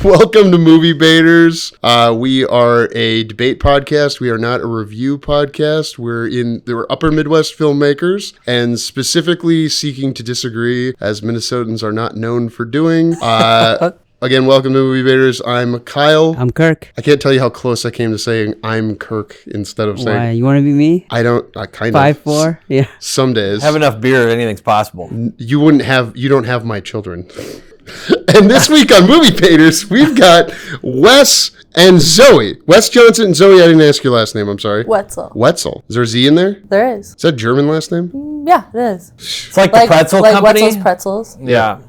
Welcome to Movie Baiters. We are a debate podcast. We are not a review podcast. We're upper Midwest filmmakers and specifically seeking to disagree, as Minnesotans are not known for doing. Again, welcome to Movie Baiters. I'm Kyle. I'm Kirk. I can't tell you how close I came to saying I'm Kirk instead of saying... Why? You want to be me? I kind of... 5'4"? Yeah. Some days. Have enough beer, anything's possible. You don't have my children. And this week on Movie Baiters, we've got Wes and Zoe. Wes Johnson and Zoe, I didn't ask your last name, I'm sorry. Wetzel. Wetzel. Is there a Z in there? There is. Is that a German last name? Yeah, it is. It's like the pretzel like company. Wetzel's Pretzels. Yeah.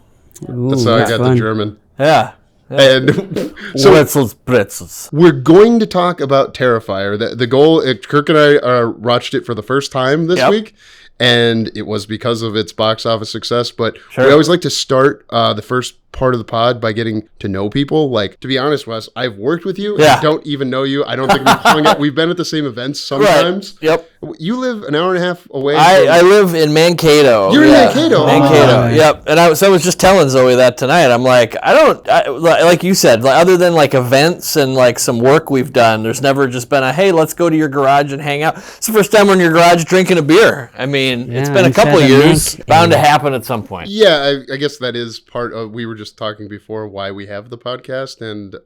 Ooh, That's how I got fun. the German. Yeah. And so Wetzel's pretzels. we're going to talk about Terrifier. The goal, Kirk and I watched it for the first time this week, and it was because of its box office success. But we always like to start the first part of the pod by getting to know people. Like, to be honest, Wes, I've worked with you. Yeah. I don't even know you. I don't think we've hung out. We've been at the same events sometimes. Right. Yep. You live an hour and a half away. I live in Mankato. You're in Mankato. Mankato. Oh. Yep. And I was just telling Zoe that tonight. I'm like, like you said, other than like events and like some work we've done, there's never just been hey, let's go to your garage and hang out. It's the first time we're in your garage drinking a beer. I mean, it's been a couple of years. Bound to happen at some point. Yeah, I guess that is part of, we were just talking before why we have the podcast, and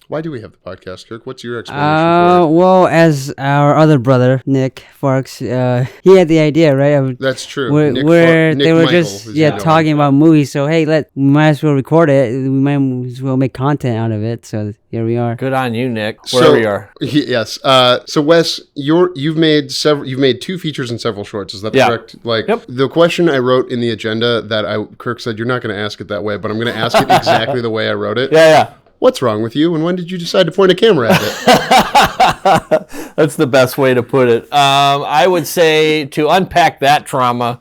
why do we have the podcast, Kirk? What's your explanation for it? Well, as our other brother, Nick Farx, he had the idea, right? That's true. Where they were Michael, just talking about movies, so hey, we might as well record it. We might as well make content out of it, so here we are. Good on you, Nick. Wherever you are. Yes. So Wes, you've made two features and several shorts. Is that correct? Like the question I wrote in the agenda that Kirk said you're not going to ask it that way, but I'm going to ask it exactly the way I wrote it. Yeah. What's wrong with you, and when did you decide to point a camera at it? That's the best way to put it. I would say to unpack that trauma,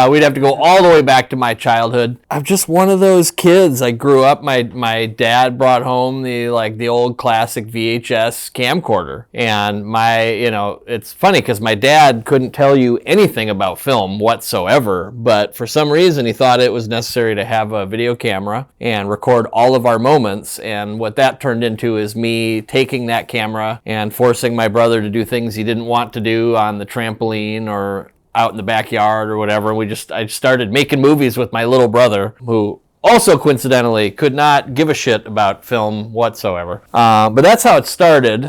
we'd have to go all the way back to my childhood. I'm just one of those kids. I grew up. My dad brought home the old classic VHS camcorder, and it's funny because my dad couldn't tell you anything about film whatsoever, but for some reason he thought it was necessary to have a video camera and record all of our moments. And what that turned into is me taking that camera and forcing my brother to do things he didn't want to do on the trampoline or out in the backyard or whatever. I started making movies with my little brother, who also coincidentally could not give a shit about film whatsoever. But that's how it started.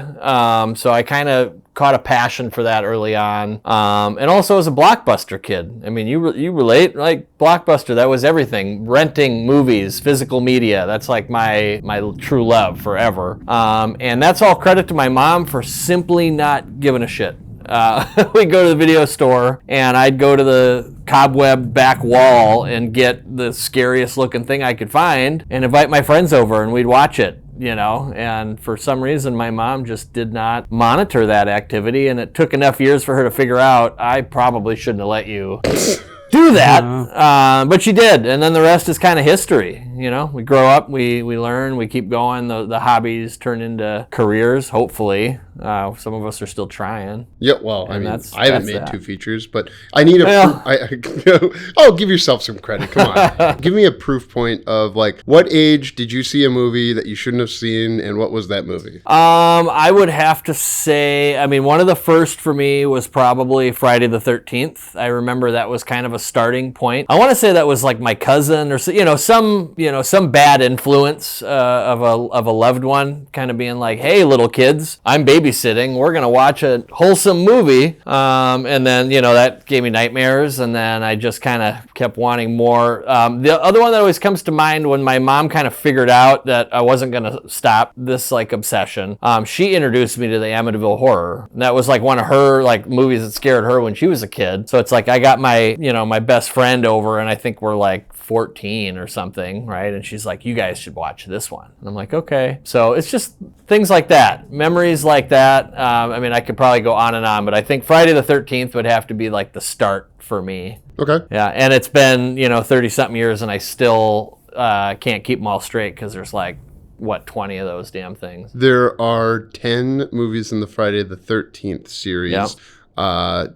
So I kind of caught a passion for that early on. And also as a Blockbuster kid. I mean, you relate, like Blockbuster, that was everything. Renting movies, physical media, that's like my true love forever. And that's all credit to my mom for simply not giving a shit. We'd go to the video store and I'd go to the cobweb back wall and get the scariest looking thing I could find and invite my friends over and we'd watch it. And for some reason my mom just did not monitor that activity, and it took enough years for her to figure out I probably shouldn't have let you do that, but she did, and then the rest is kind of history. We grow up, we learn, we keep going, the hobbies turn into careers, hopefully. Some of us are still trying. Yeah, well, I haven't made two features, but I need give yourself some credit, come on. Give me a proof point of, like, what age did you see a movie that you shouldn't have seen, and what was that movie? I would have to say, one of the first for me was probably Friday the 13th. I remember that was kind of a starting point. I want to say that was like my cousin or some bad influence of a loved one kind of being like, hey, little kids, I'm babysitting, we're gonna watch a wholesome movie, and then that gave me nightmares, and then I just kind of kept wanting more. The other one that always comes to mind, when my mom kind of figured out that I wasn't gonna stop this like obsession, she introduced me to the Amityville Horror. And that was like one of her like movies that scared her when she was a kid. So it's like I got my my best friend over, and I think we're like 14 or something, right? And she's like, you guys should watch this one. And I'm like, okay. So it's just things like that, memories like that. I could probably go on and on, but I think Friday the 13th would have to be like the start for me. Okay. Yeah, and it's been 30-something years, and I still can't keep them all straight because there's like 20 of those damn things. There are 10 movies in the Friday the 13th series. Yep.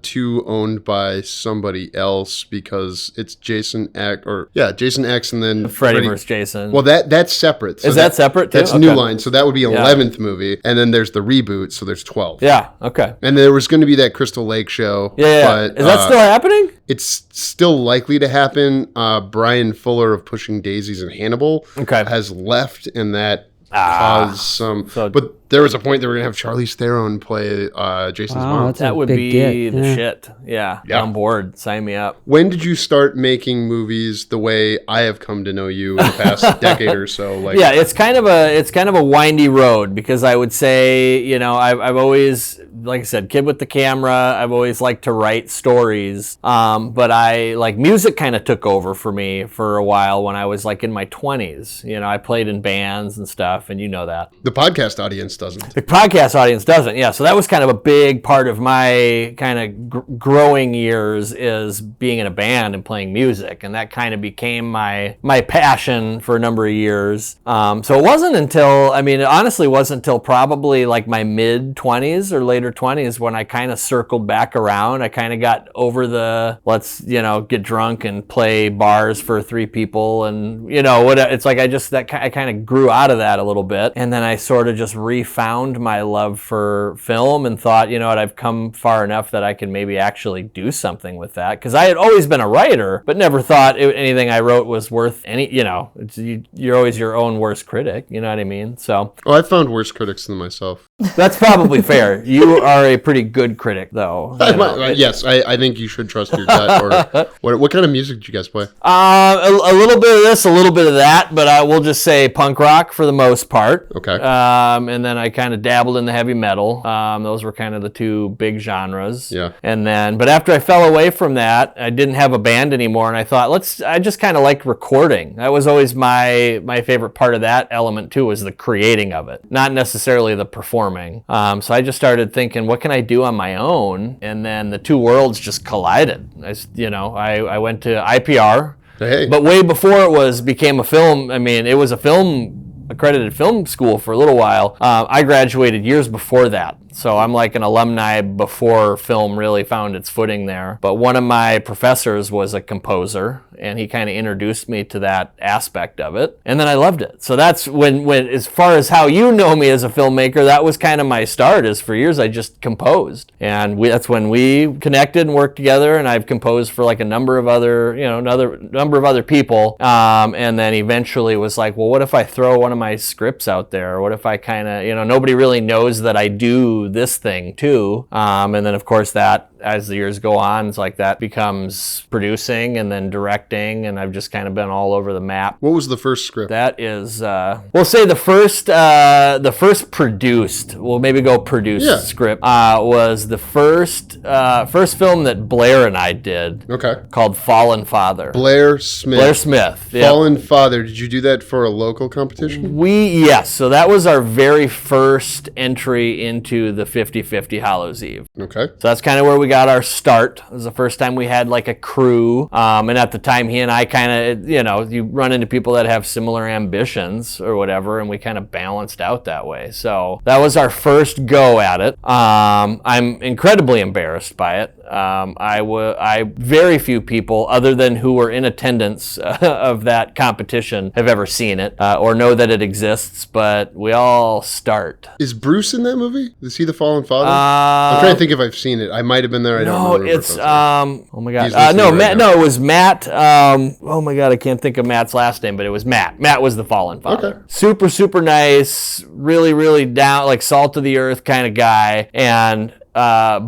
two owned by somebody else because it's Jason X and then Freddy vs. Jason. Well, that's separate. So is that separate too? That's New Line. So that would be 11th movie. And then there's the reboot. So there's 12. Yeah. Okay. And there was going to be that Crystal Lake show. Yeah. But, is that still happening? It's still likely to happen. Brian Fuller of Pushing Daisies and Hannibal has left, and that caused some. But there was a point that we're going to have Charlize Theron play Jason's mom. That would be the shit. Yeah. On board. Sign me up. When did you start making movies the way I have come to know you in the past decade or so? Like, yeah, it's kind of a windy road, because I would say, you know, I've always, like I said, kid with the camera. I've always liked to write stories. But music kind of took over for me for a while when I was like in my 20s. You know, I played in bands and stuff, and you know that. The podcast audience doesn't. The podcast audience doesn't, yeah. So that was kind of a big part of my kind of growing years, is being in a band and playing music. And that kind of became my passion for a number of years. So it wasn't until, it honestly wasn't until probably like my mid-20s or later 20s when I kind of circled back around. I kind of got over the, let's, get drunk and play bars for 3 people. And, it's like I kind of grew out of that a little bit. And then I sort of just refound my love for film and thought, you know what, I've come far enough that I can maybe actually do something with that. Because I had always been a writer, but never thought anything I wrote was worth any, you're always your own worst critic, you know what I mean? So. Oh, I found worse critics than myself. That's probably fair. You are a pretty good critic, though. Yes, I think you should trust your gut. Or what kind of music did you guys play? A little bit of this, a little bit of that, but I will just say punk rock for the most part. Okay. And then I kind of dabbled in the heavy metal. Those were kind of the 2 big genres. Yeah. And then, but after I fell away from that, I didn't have a band anymore, and I thought, I just kind of liked recording. That was always my favorite part of that element too, was the creating of it, not necessarily the performing. So I just started thinking, what can I do on my own? And then the 2 worlds just collided. I went to IPR, but way before it became a film. It was a accredited film school for a little while. I graduated years before that. So I'm like an alumni before film really found its footing there. But one of my professors was a composer, and he kind of introduced me to that aspect of it. And then I loved it. So that's when as far as how you know me as a filmmaker, that was kind of my start. Is for years I just composed. And that's when we connected and worked together, and I've composed for like a number of other, number of other people. And then eventually was like, well, what if I throw one of my scripts out there? Or what if I kind of, nobody really knows that I do this thing too. And then of course that, as the years go on, it's like that becomes producing and then directing, and I've just kind of been all over the map. What was the first script? That is, we'll say the first produced, we'll maybe go produced script, was the first film that Blair and I did. Okay. Called Fallen Father. Blair Smith. Yep. Fallen Father. Did you do that for a local competition? Yes. So that was our very first entry into the 50/50 Hallows Eve. Okay. So that's kind of where we got our start. It was the first time we had like a crew. And at the time, he and I kind of, you run into people that have similar ambitions or whatever, and we kind of balanced out that way. So that was our first go at it. I'm incredibly embarrassed by it. Very few people, other than who were in attendance of that competition, have ever seen it or know that it exists, but we all start. Is Bruce in that movie? Is he the Fallen Father? I'm trying to think if I've seen it. I might have been there. I don't remember. It's oh my god. It was Matt. Oh my god, I can't think of Matt's last name, but it was Matt. Matt was the Fallen Father. Okay. Super, super nice, really, really down, like salt of the earth kind of guy. And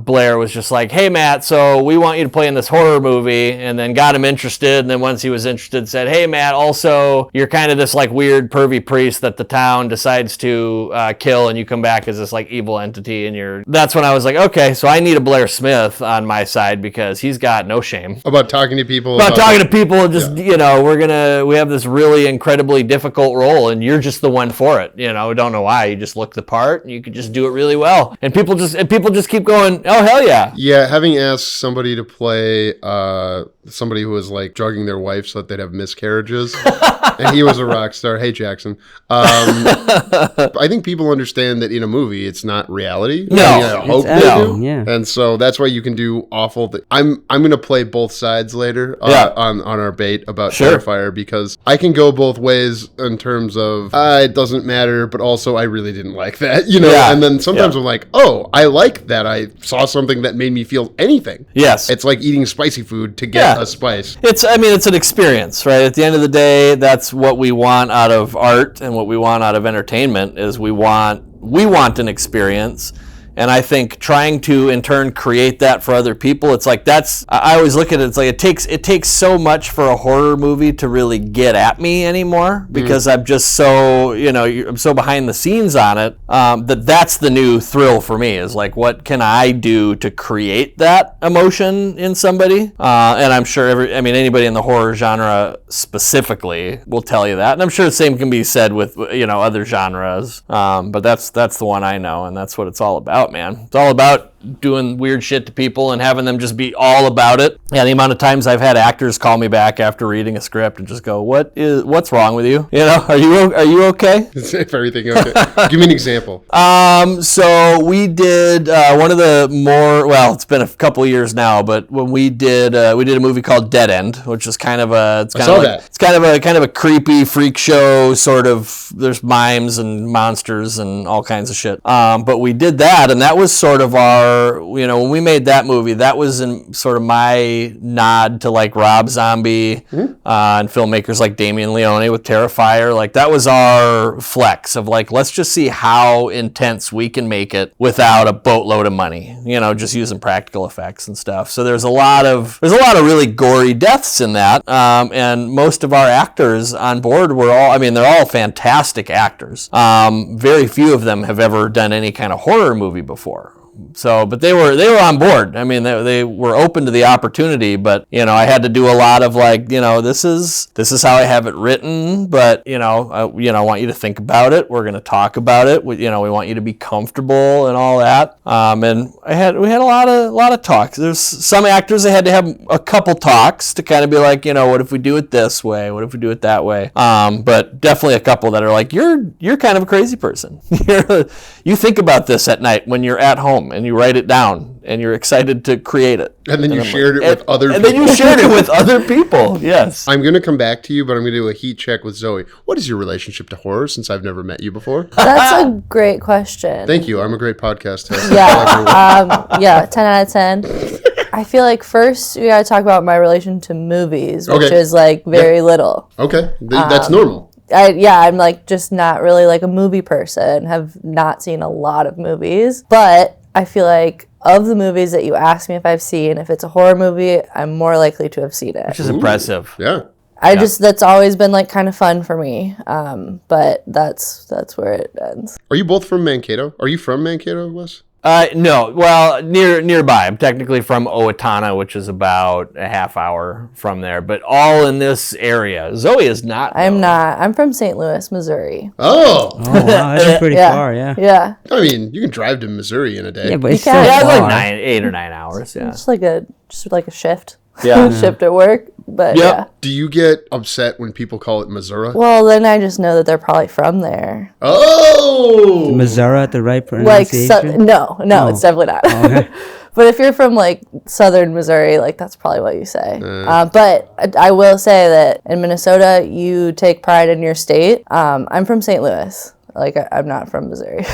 Blair was just like, hey, Matt, so we want you to play in this horror movie, and then got him interested. And then once he was interested, said, hey, Matt, also, you're kind of this like weird pervy priest that the town decides to kill, and you come back as this like evil entity. And that's when I was like, okay, so I need a Blair Smith on my side, because he's got no shame. About talking to people. About talking to people, and just, we have this really incredibly difficult role, and you're just the one for it. We don't know why. You just look the part, and you can just do it really well. And people just keep keep going, oh, hell yeah. Yeah, having asked somebody to play somebody who was like drugging their wife so that they'd have miscarriages, and he was a rock star. Hey, Jackson. I think people understand that in a movie, it's not reality. No. I hope they do. Yeah. And so that's why you can do awful. I'm going to play both sides later on our bait about Terrifier, because I can go both ways in terms of it doesn't matter, but also I really didn't like that, Yeah. And then sometimes I'm like, oh, I like that. I saw something that made me feel anything. Yes. It's like eating spicy food to get a spice. It's an experience, right? At the end of the day, that's what we want out of art and what we want out of entertainment is we want an experience. And I think trying to, in turn, create that for other people, it's like I always look at it, it's like it takes so much for a horror movie to really get at me anymore, because I'm just so, I'm so behind the scenes on it, that's the new thrill for me, is like, what can I do to create that emotion in somebody? And I'm sure anybody in the horror genre specifically will tell you that. And I'm sure the same can be said with, other genres. But that's the one I know, and that's what it's all about. Man, it's all about doing weird shit to people and having them just be all about it. Yeah, the amount of times I've had actors call me back after reading a script and just go, what's wrong with you? Are you okay? Is everything okay? Give me an example. So we did one of the it's been a couple of years now, but when we did a movie called Dead End, which is kind of a creepy freak show sort of. There's mimes and monsters and all kinds of shit. But we did that, and that was sort of our, when we made that movie, that was in sort of my nod to like Rob Zombie and filmmakers like Damien Leone with Terrifier. Like that was our flex of like, let's just see how intense we can make it without a boatload of money, just using practical effects and stuff. So there's a lot of really gory deaths in that. And most of our actors on board they're all fantastic actors. Very few of them have ever done any kind of horror movie before. So, but they were on board. I mean, they were open to the opportunity, but, I had to do a lot of like, this is how I have it written, but, I want you to think about it. We're going to talk about it. We want you to be comfortable and all that. And we had a lot of talks. There's some actors that had to have a couple talks to kind of be like, what if we do it this way? What if we do it that way? But definitely a couple that are like, you're kind of a crazy person. You think about this at night when you're at home, and you write it down, and you're excited to create it. And then you shared it with other people. And then you shared it with other people, yes. I'm going to come back to you, but I'm going to do a heat check with Zoe. What is your relationship to horror, since I've never met you before? That's a great question. Thank you. I'm a great podcast host. Yeah, 10 out of 10. I feel like first we got to talk about my relation to movies, which is like very little. Okay, that's normal. I'm like just not really like a movie person, have not seen a lot of movies, but I feel like of the movies that you ask me if I've seen, if it's a horror movie, I'm more likely to have seen it. Which is impressive. Yeah. That's always been like kind of fun for me. But that's where it ends. Are you both from Mankato? Are you from Mankato, Wes? No. Well, nearby. I'm technically from Owatonna, which is about a half hour from there, but all in this area. Zoe is not. I'm not. I'm from St. Louis, Missouri. Oh. Oh, wow, that's pretty far, yeah. Yeah. I mean, you can drive to Missouri in a day. Yeah, but it's You still can. Yeah, it's far. like 8 or 9 hours. Yeah. Just like a shift. Yeah. Shift at work. But Yep. yeah. Do you get upset when people call it Missouri? Well, then I just know that they're probably from there. Oh! Missouri at the right Like, pronunciation? no, it's definitely not. Okay. But if you're from like southern Missouri, like that's probably what you say. But I will say that in Minnesota, you take pride in your state. I'm from St. Louis. Like, I'm not from Missouri.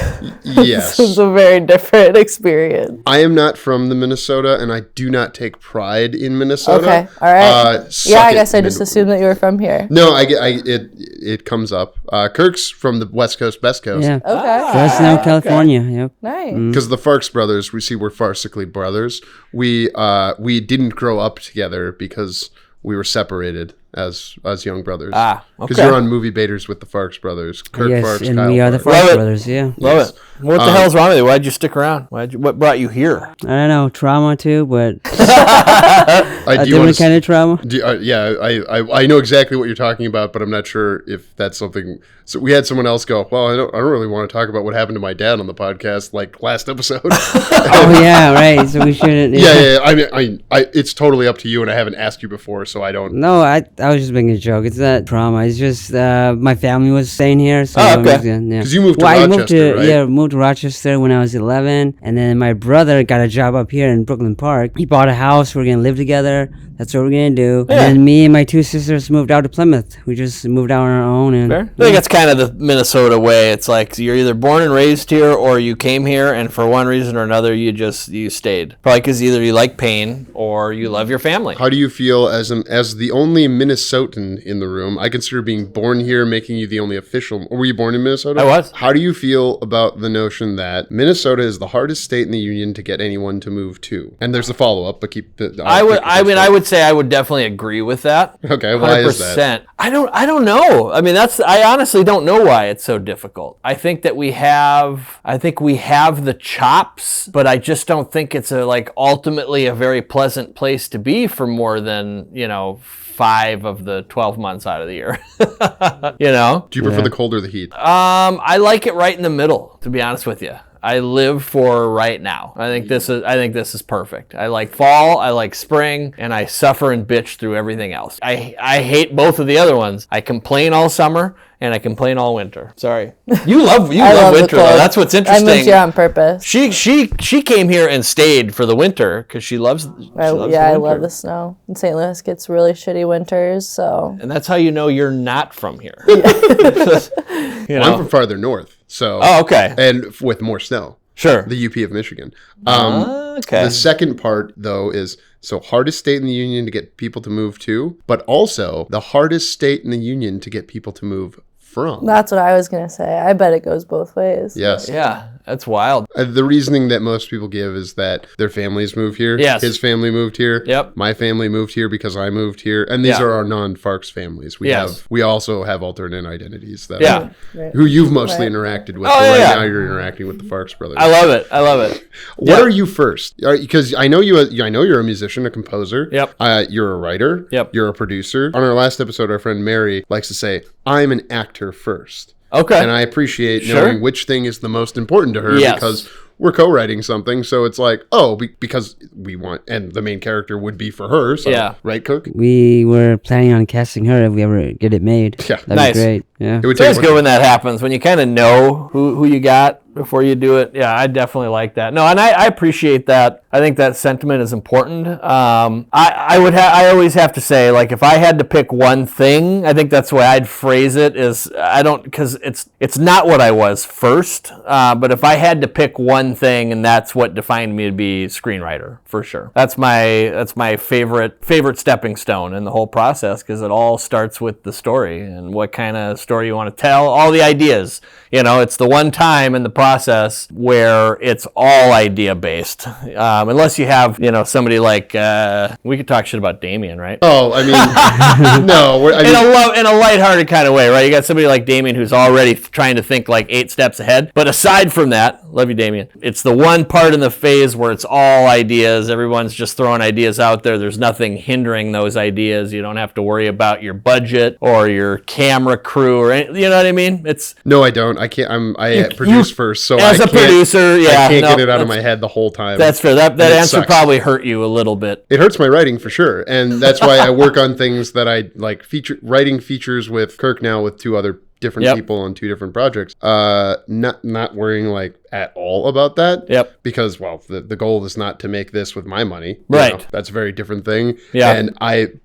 Yes. It's a very different experience. I am not from the Minnesota, and I do not take pride in Minnesota. Okay, all right. Yeah, I guess I just assumed that you were from here. No, it comes up. Kirk's from the West Coast, Best Coast. Yeah. Okay. Fresno, California, yep. Nice. Because the Farx Brothers, we're farcically brothers. We didn't grow up together because we were separated. as young brothers. Ah, Because okay. you're on Movie Baiters with the Farx Brothers. Kirk yes, Farx, and Kyle we are the Farx. Farx Love it. Brothers. Yeah. Love Yes. it. What the hell's wrong with you? Why'd you stick around? What brought you here? I don't know, trauma too, but I a do wanna different kind of trauma. I know exactly what you're talking about, but I'm not sure if that's something. So we had someone else go, well, I don't really want to talk about what happened to my dad on the podcast, like last episode. Oh yeah, right. So we shouldn't. Yeah. I mean, it's totally up to you, and I haven't asked you before, so I don't. No, I was just making a joke. It's not trauma. It's just my family was staying here. So Oh, okay. Because you moved to I Rochester, right? moved to Rochester when I was 11, and then my brother got a job up here in Brooklyn Park. He bought a house. We're gonna live together. That's what we're gonna do. Yeah. And then me and my two sisters moved out to Plymouth. We just moved out on our own. And Fair. I think that's kind of the Minnesota way. It's like you're either born and raised here or you came here, and for one reason or another, you stayed. Probably because either you like pain or you love your family. How do you feel as the only Minnesotan in the room? I consider being born here making you the only official. Or were you born in Minnesota? I was. How do you feel about the notion that Minnesota is the hardest state in the union to get anyone to move to? And there's a follow up, but keep the. I would say I would definitely agree with that. Okay, why is that? I don't know. I mean, I honestly don't know why it's so difficult. I think we have the chops, but I just don't think it's ultimately a very pleasant place to be for more than, 5 of the 12 months out of the year. Do you prefer the cold or the heat? I like it right in the middle, to be honest with you. I live for right now. I think this is perfect. I like fall, I like spring, and I suffer and bitch through everything else. I hate both of the other ones. I complain all summer and I complain all winter. Sorry. You love winter though. That's what's interesting. I moved here on purpose. She came here and stayed for the winter because she loves the winter. I love the snow. And St. Louis gets really shitty winters, so. And that's how you know you're not from here. I'm from farther north, so. Oh, okay. And with more snow. Sure. The UP of Michigan. Okay. The second part, though, is so hardest state in the union to get people to move to, but also the hardest state in the union to get people to move from. That's what I was going to say. I bet it goes both ways. Yes. Yeah, that's wild. The reasoning that most people give is that their families moved here. Yes. His family moved here. Yep. My family moved here because I moved here. And these Yeah. are our non-Farx families. We also have alternate identities that Yeah. who you've mostly interacted with. Oh, but yeah. Right now you're interacting with the Farx Brothers. I love it. What are you first? Because I know you're a musician, a composer. Yep. You're a writer. Yep. You're a producer. On our last episode, our friend Mary likes to say, "I'm an actor first." Okay. And I appreciate Sure. knowing which thing is the most important to her Yes. because we're co-writing something. So it's like, because we want, and the main character would be for her. So, Yeah. Right, Cook? We were planning on casting her if we ever get it made. Yeah. That'd Nice. be great. Yeah. It would It's always take good when that happens, when you kind of know who you got before you do it. Yeah, I definitely like that. No, and I appreciate that. I think that sentiment is important. I always have to say, like, if I had to pick one thing, I think that's the way I'd phrase it is because it's not what I was first, but if I had to pick one thing, and that's what defined me to be screenwriter for sure. That's my favorite stepping stone in the whole process because it all starts with the story and what kind of story you want to tell, all the ideas. It's the one time in the process where it's all idea based, unless you have somebody like we could talk shit about Damien, right? Oh, I mean, no. In a lighthearted kind of way, right? You got somebody like Damien who's already trying to think like 8 steps ahead. But aside from that, love you, Damien. It's the one part in the phase where it's all ideas. Everyone's just throwing ideas out there. There's nothing hindering those ideas. You don't have to worry about your budget or your camera crew or anything. You know what I mean? No, I don't. I can't. I produce first, so as a producer, yeah, I can't get it out of my head the whole time. That's fair. That answer sucks. probably hurt you a little bit. It hurts my writing for sure, and that's why I work on things that I like. Writing features with Kirk now with 2 other different people on 2 different projects. Not worrying like at all about that. Yep. Because the goal is not to make this with my money. Right. That's a very different thing. Yeah. And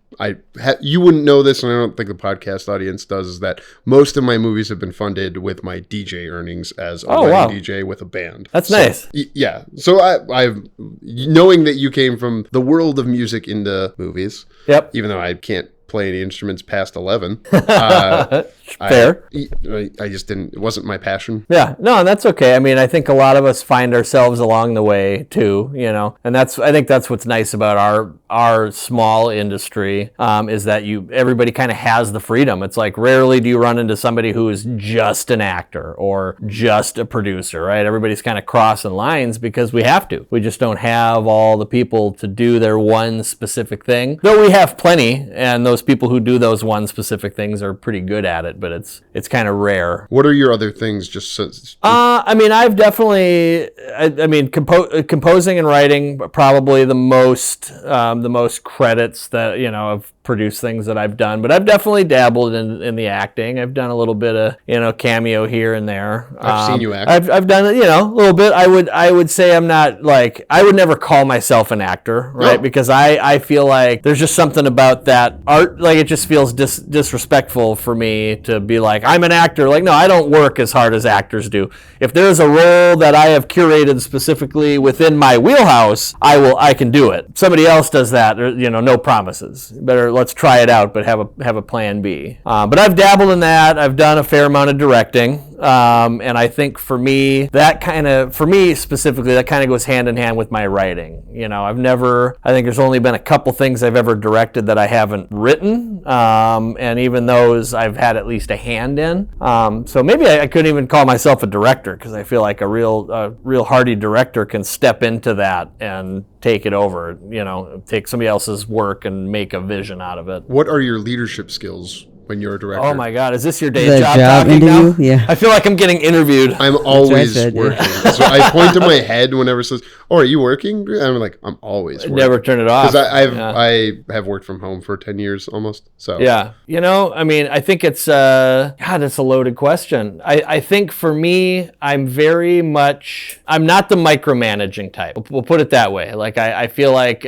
you wouldn't know this, and I don't think the podcast audience does, is that most of my movies have been funded with my DJ earnings as a wedding DJ with a band. That's nice. Yeah. So I've knowing that you came from the world of music into movies. Yep. Even though I can't play any instruments past 11. Fair. I just didn't. It wasn't my passion. Yeah, no, that's okay. I mean, I think a lot of us find ourselves along the way too, and I think that's what's nice about our small industry, is that everybody kind of has the freedom. It's like rarely do you run into somebody who is just an actor or just a producer, right? Everybody's kind of crossing lines because we have to. We just don't have all the people to do their one specific thing. Though we have plenty, and those people who do those one specific things are pretty good at it, but it's kind of rare. What are your other things? I mean, I've definitely, composing and writing probably the most credits that, of produce things that I've done, but I've definitely dabbled in the acting. I've done a little bit of cameo here and there. I've seen you act. I've done it, a little bit. I would say I'm not like, I would never call myself an actor, right? No. Because I feel like there's just something about that art, like it just feels disrespectful for me to be like, I'm an actor. Like, no, I don't work as hard as actors do. If there's a role that I have curated specifically within my wheelhouse, I can do it. Somebody else does that, no promises. Let's try it out, but have a plan B. But I've dabbled in that. I've done a fair amount of directing. And I think for me specifically, that kind of goes hand in hand with my writing. I think there's only been a couple things I've ever directed that I haven't written. And even those I've had at least a hand in. So maybe I couldn't even call myself a director, because I feel like a real hardy director can step into that and take it over, take somebody else's work and make a vision out of it. What are your leadership skills when you're a director? Oh my God, is this your day The job talking interview? now? Yeah. I feel like I'm getting interviewed. I'm always said, yeah. working. So I point to my head whenever it says, "Oh, are you working?" And I'm like, I'm always working. Never turn it off. Because I have worked from home for 10 years almost. So yeah, I think it's God, it's a loaded question. I think for me, I'm not the micromanaging type. We'll put it that way. Like I feel like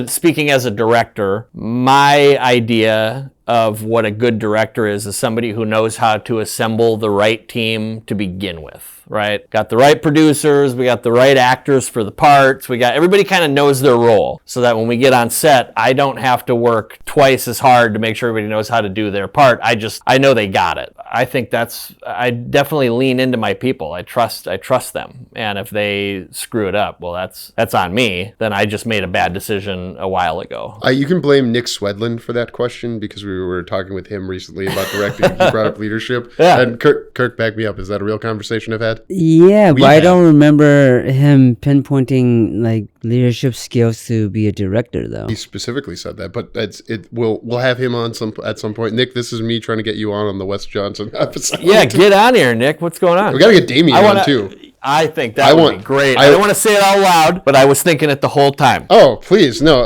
speaking as a director, my idea of what a good director is somebody who knows how to assemble the right team to begin with, right? Got the right producers, we got the right actors for the parts, everybody kind of knows their role, so that when we get on set, I don't have to work twice as hard to make sure everybody knows how to do their part. I know they got it. I think I definitely lean into my people. I trust them. And if they screw it up, well, that's on me. Then I just made a bad decision a while ago. You can blame Nick Swedlin for that question, because we were talking with him recently about directing. He brought up leadership. Yeah. And Kirk backed me up. Is that a real conversation I've had? Yeah, but I don't remember him pinpointing like leadership skills to be a director, though. He specifically said that, but we'll have him on at some point. Nick, this is me trying to get you on the Wesley Johnson episode. Yeah, get on here, Nick. What's going on? We got to get Damien on too. I think that would be great. I don't want to say it out loud, but I was thinking it the whole time. Oh, please. No,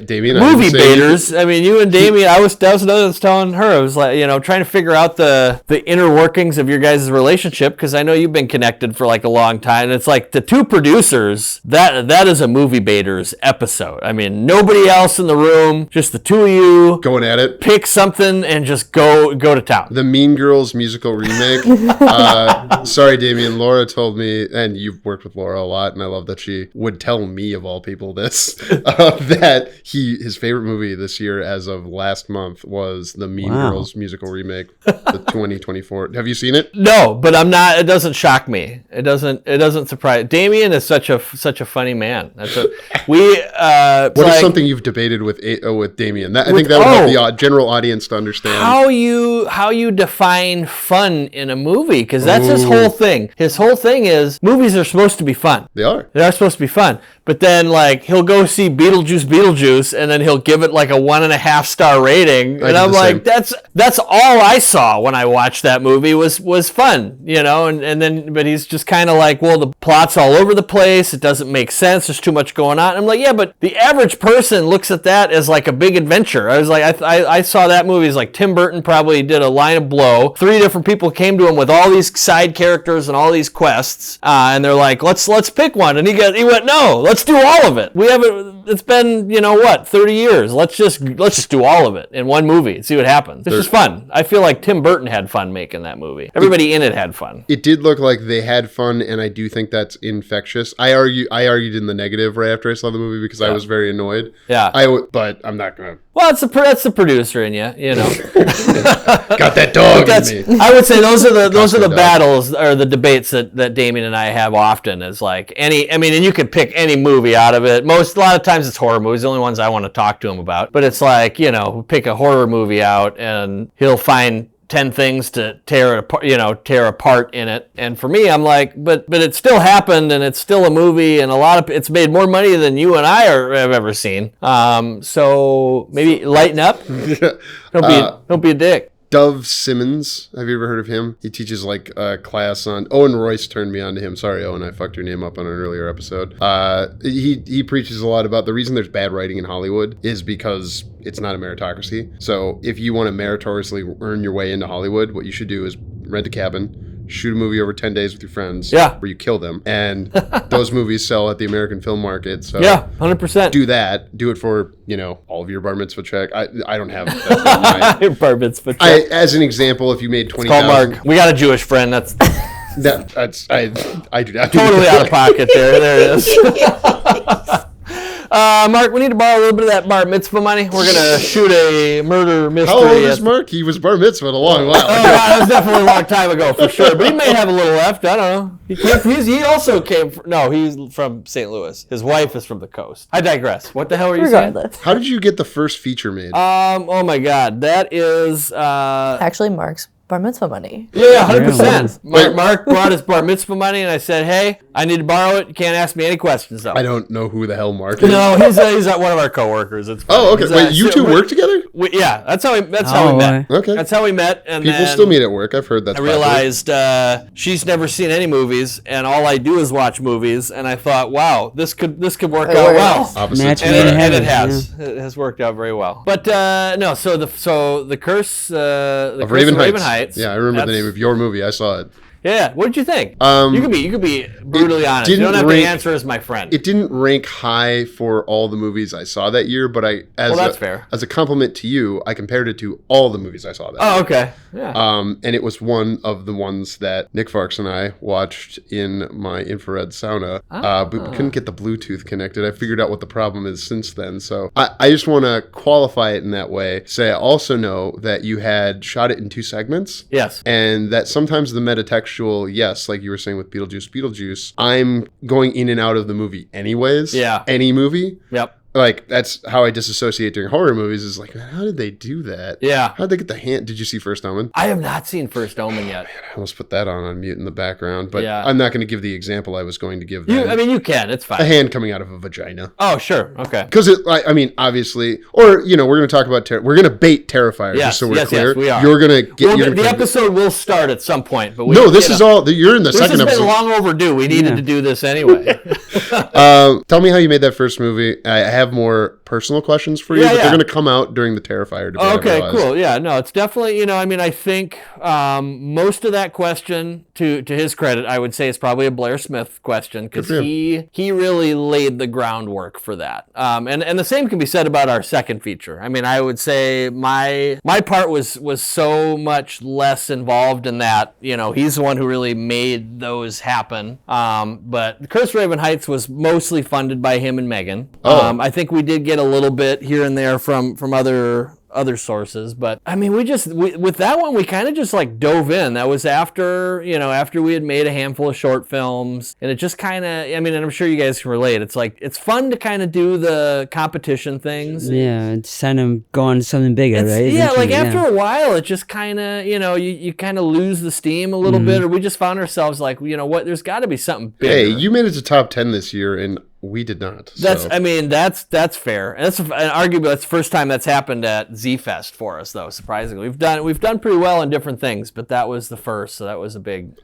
Damien. Movie baiters. I mean, you and Damien, that was another I was telling her. I was like, trying to figure out the inner workings of your guys' relationship, because I know you've been connected for like a long time. And it's like the two producers, that is a movie baiters episode. I mean, nobody else in the room, just the two of you. Going at it. Pick something and just go to town. The Mean Girls musical remake. Sorry, Damien. Laura told me, and you've worked with Laura a lot, and I love that she would tell me, of all people, this, that his favorite movie this year as of last month was the Mean Girls musical remake, the 2024. Have you seen it? No, but I'm not. It doesn't shock me. It doesn't surprise. Damien is such a funny man. What is something you've debated with Damien? I think that would help the general audience to understand how you define fun in a movie, because that's his whole thing. His whole thing is movies are supposed to be fun. They are supposed to be fun. But then, like, he'll go see Beetlejuice, and then he'll give it like a 1.5 star rating, and I'm like, that's all I saw when I watched that movie was fun, and then, but he's just kind of like, well, the plot's all over the place, it doesn't make sense, there's too much going on. I'm like, yeah, but the average person looks at that as like a big adventure. I was like, I saw that movie as like Tim Burton probably did a line of blow. 3 different people came to him with all these side characters and all these quests, and they're like, let's pick one, and he went, no, let's do all of it. We have it. what, 30 years. Let's just do all of it in one movie and see what happens. It's just fun. I feel like Tim Burton had fun making that movie. Everybody in it had fun. It did look like they had fun, and I do think that's infectious. I argued in the negative right after I saw the movie because I was very annoyed. Yeah. But I'm not gonna. Well, that's the producer in you, you know. Got that dog in me. I would say those are the battles or the debates that Damien and I have often. Is like and you could pick any movie out of it. A lot of times it's horror movies, the only ones I want to talk to him about. But it's like, pick a horror movie out and he'll find 10 things to tear apart in it. And for me, I'm like, but it still happened, and it's still a movie, and it's made more money than you and I have ever seen. So maybe lighten up. Don't be a dick. Dove Simmons, have you ever heard of him? He teaches like a class on. Owen Royce turned me on to him. Sorry, Owen, I fucked your name up on an earlier episode. He preaches a lot about the reason there's bad writing in Hollywood is because it's not a meritocracy. So if you want to meritoriously earn your way into Hollywood, what you should do is rent a cabin, shoot a movie over 10 days with your friends where you kill them, and those movies sell at the American film market. So 100%. Do that. Do it for, all of your bar mitzvah check. I don't have that's not my bar mitzvah check. As an example, if you made 20,000. Call Mark. We got a Jewish friend. I do not totally out of pocket there. There it is. Mark, we need to borrow a little bit of that bar mitzvah money. We're going to shoot a murder mystery. How old is Mark? He was bar mitzvah a long while ago. That was definitely a long time ago, for sure. But he may have a little left. I don't know. He also came from... No, he's from St. Louis. His wife is from the coast. I digress. What the hell were you saying? How did you get the first feature made? Oh, my God. That is... Actually, Mark's bar mitzvah money. Yeah, 100%. Mark brought his bar mitzvah money, and I said, hey, I need to borrow it. You can't ask me any questions, though. I don't know who the hell Mark is. No, he's one of our coworkers. It's funny. Oh, okay. Wait, you two work together? Yeah, that's how we met. Okay. That's how we met. And people still meet at work. I've heard that. I realized she's never seen any movies, and all I do is watch movies. And I thought, wow, this could work out well. Opposite. And it has. Yeah. It has worked out very well. But no, so the curse of Raven Heights. Yeah, I remember the name of your movie. I saw it. Yeah, what did you think? You could be brutally honest. You don't have to answer as my friend. It didn't rank high for all the movies I saw that year, but that's fair. As a compliment to you, I compared it to all the movies I saw that year. Oh, okay. Yeah. And it was one of the ones that Nick Farx and I watched in my infrared sauna, but we couldn't get the Bluetooth connected. I figured out what the problem is since then. So I just want to qualify it in that way. Say I also know that you had shot it in 2 segments. Yes. And that sometimes the metatextual, yes, like you were saying with Beetlejuice, I'm going in and out of the movie anyways. Yeah. Any movie. Yep. Like, that's how I disassociate during horror movies is like, man, how did they do that? Yeah. How'd they get the hand? Did you see First Omen? I have not seen First Omen yet. Man, I almost put that on mute in the background, but I'm not going to give the example I was going to give them. You can. It's fine. A hand coming out of a vagina. Oh, sure. Okay. Because obviously, or, we're going to talk about, we're going to bait Terrifiers, just so we're clear. Yes, we are. You're going to get... the episode will start at some point, but this is all... You're in the second episode. This has been long overdue. We needed to do this anyway. Tell me how you made that first movie. I have more personal questions for you, but they're going to come out during the Terrifier debate. Okay, cool. Yeah, no, it's definitely, I think most of that question, to his credit, I would say it's probably a Blair Smith question, because he really laid the groundwork for that. And the same can be said about our second feature. I would say my part was so much less involved in that. He's the one who really made those happen. But Curse of Raven Heights was mostly funded by him and Megan. I think we did get a little bit here and there from other sources, but with that one we kind of just like dove in. That was after we had made a handful of short films, and it just kind of and I'm sure you guys can relate. It's like it's fun to kind of do the competition things. Yeah, it's kind of going to something bigger, right? Yeah, like after a while, it just kind of you kind of lose the steam a little bit, or we just found ourselves like what, there's got to be something bigger. Hey, you made it to top 10 this year, and we did not. That's fair. And that's arguably that's the first time that's happened at Z-Fest for us, though. Surprisingly, we've done pretty well in different things, but that was the first, so that was a big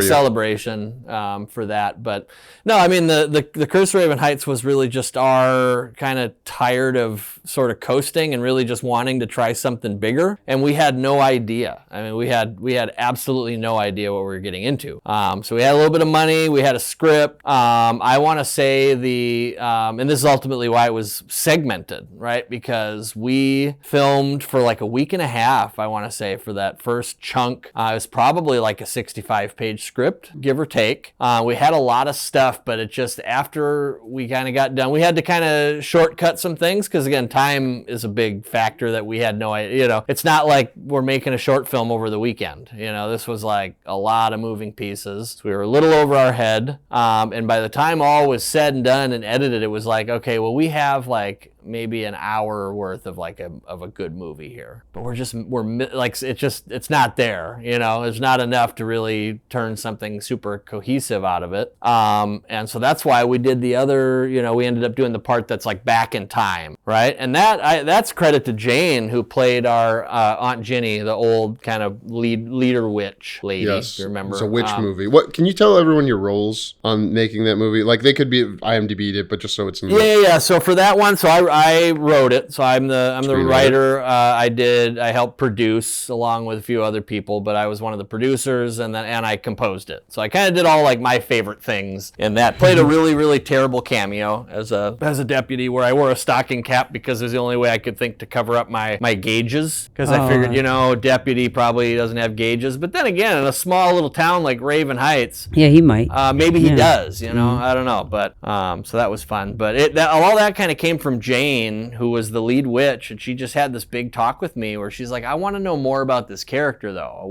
celebration for that. But no, the Curse of Raven Heights was really just our kind of tired of sort of coasting and really just wanting to try something bigger, and we had no idea. We had absolutely no idea what we were getting into. So we had a little bit of money, we had a script. I want to say way and this is ultimately why it was segmented, right? Because we filmed for like a week and a half, I want to say, for that first chunk. It was probably like a 65-page script, give or take. We had a lot of stuff, but it just, after we kind of got done, we had to kind of shortcut some things because, again, time is a big factor that we had no idea. It's not like we're making a short film over the weekend. This was like a lot of moving pieces. So we were a little over our head. And by the time all was said and done and edited, it was like, okay, well, we have like maybe an hour worth of like a good movie here, but it's not there. There's not enough to really turn something super cohesive out of it. And so that's why we did the other, we ended up doing the part that's like back in time, right? And that's credit to Jane, who played our Aunt Ginny, the old kind of leader witch lady. Yes, you remember? It's a witch movie. What can you tell everyone your roles on making that movie? Like, they could be IMDb'd it, but just so it's in yeah. So for that one, I wrote it. So I'm the writer. I helped produce along with a few other people, but I was one of the producers, and I composed it. So I kind of did all like my favorite things in that. Played a really, really terrible cameo as a deputy, where I wore a stocking cap because it was the only way I could think to cover up my gauges, because I figured, deputy probably doesn't have gauges. But then again, in a small little town like Raven Heights, yeah, he might. Maybe he does. I don't know. But so that was fun. But all that kind of came from Jane, who was the lead witch, and she just had this big talk with me where she's like, I want to know more about this character, though.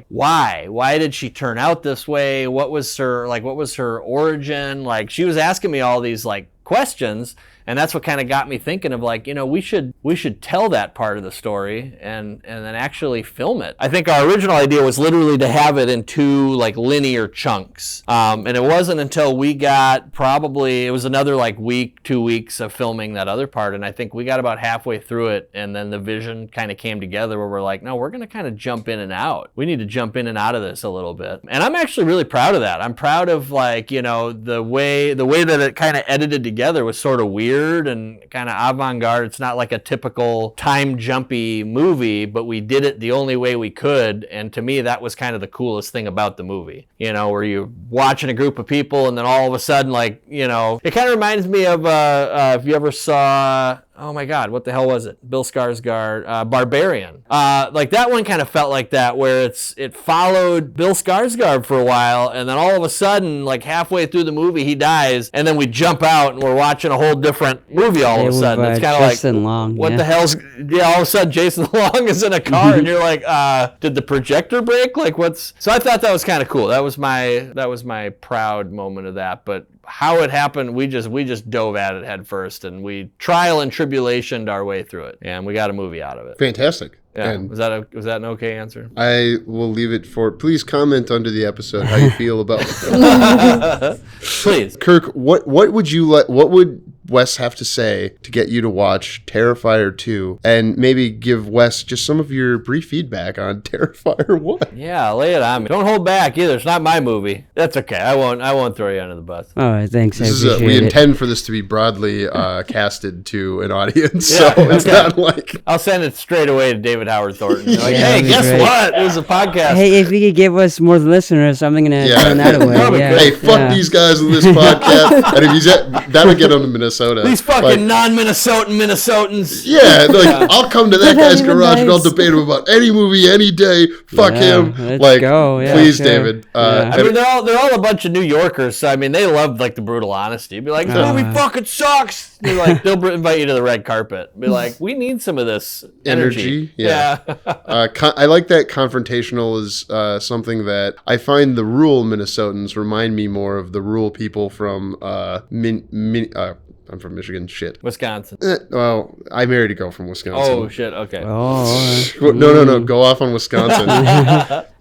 Why did she turn out this way? What was her origin? Like, she was asking me all these like questions, and that's what kind of got me thinking of like, we should tell that part of the story and then actually film it. I think our original idea was literally to have it in two like linear chunks. And it wasn't until we got it was another like 2 weeks of filming that other part. And I think we got about halfway through it, and then the vision kind of came together where we're like, no, we're going to kind of jump in and out. We need to jump in and out of this a little bit. And I'm actually really proud of that. I'm proud of like, the way that it kind of edited together was sort of weird and kind of avant-garde. It's not like a typical time jumpy movie, but we did it the only way we could. And to me, that was kind of the coolest thing about the movie, where you're watching a group of people and then all of a sudden, like, it kind of reminds me of, if you ever saw, oh my God, what the hell was it? Bill Skarsgård, Barbarian. Like that one kind of felt like that, where it followed Bill Skarsgård for a while, and then all of a sudden, like halfway through the movie, he dies, and then we jump out and we're watching a whole different movie all of a sudden. It's kind of like, Long, what the hell's, all of a sudden Jason Long is in a car, and you're like, did the projector break? Like so I thought that was kind of cool. That was my proud moment of that. But how it happened, we just dove at it head first, and we trial and tribulationed our way through it, and we got a movie out of it. Fantastic. Yeah. And was that an okay answer? I will leave it for, please comment under the episode how you feel about the film. Please. Kirk, what would Wes have to say to get you to watch Terrifier 2, and maybe give Wes just some of your brief feedback on Terrifier 1? Yeah, lay it on me. Don't hold back either. It's not my movie. That's okay. I won't throw you under the bus. All right, thanks. We intend for this to be broadly casted to an audience, so it's not like I'll send it straight away to David Howard Thornton. Like, hey, guess what? It was a podcast. Hey, if you could give us more listeners, I'm gonna turn that away. Hey, fuck these guys in this podcast, and if that'll get on to Minnesota. These fucking non-Minnesotan Minnesotans. Yeah, I'll come to that guy's garage and I'll debate him about any movie, any day. Fuck him. Let's go. Yeah, please, sure. David. I mean, they're all a bunch of New Yorkers, so I mean, they love like the brutal honesty. Be like, this movie fucking sucks. You're like, they'll invite you to the red carpet. Be like, we need some of this energy. Yeah. I like that confrontational is something that I find the rural Minnesotans remind me more of the rural people from I'm from Michigan. Shit. Wisconsin. Well, I married a girl from Wisconsin. Oh, shit. Okay. No. Go off on Wisconsin.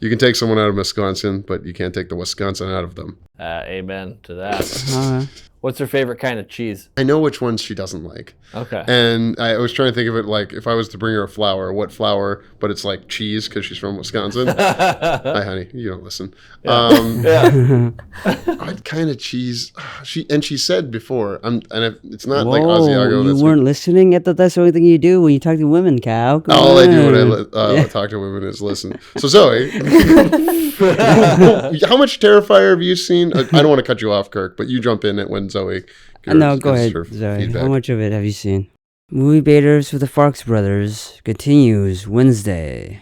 You can take someone out of Wisconsin, but you can't take the Wisconsin out of them. Amen to that. What's her favorite kind of cheese? I know which ones she doesn't like. Okay. And I was trying to think of it like, if I was to bring her a flower, what flower, but it's like cheese because she's from Wisconsin. Hi, honey. You don't listen. What kind of cheese? She said before, it's not like Asiago. You weren't listening? I thought that's the only thing you do when you talk to women, Cal. All I do when I talk to women is listen. So, Zoe, how much Terrifier have you seen? I don't want to cut you off, Kirk, but you jump in it when Zoe No, go gives ahead, her Zoe. feedback. How much of it have you seen? Movie Baiters with the Farx Brothers continues Wednesday.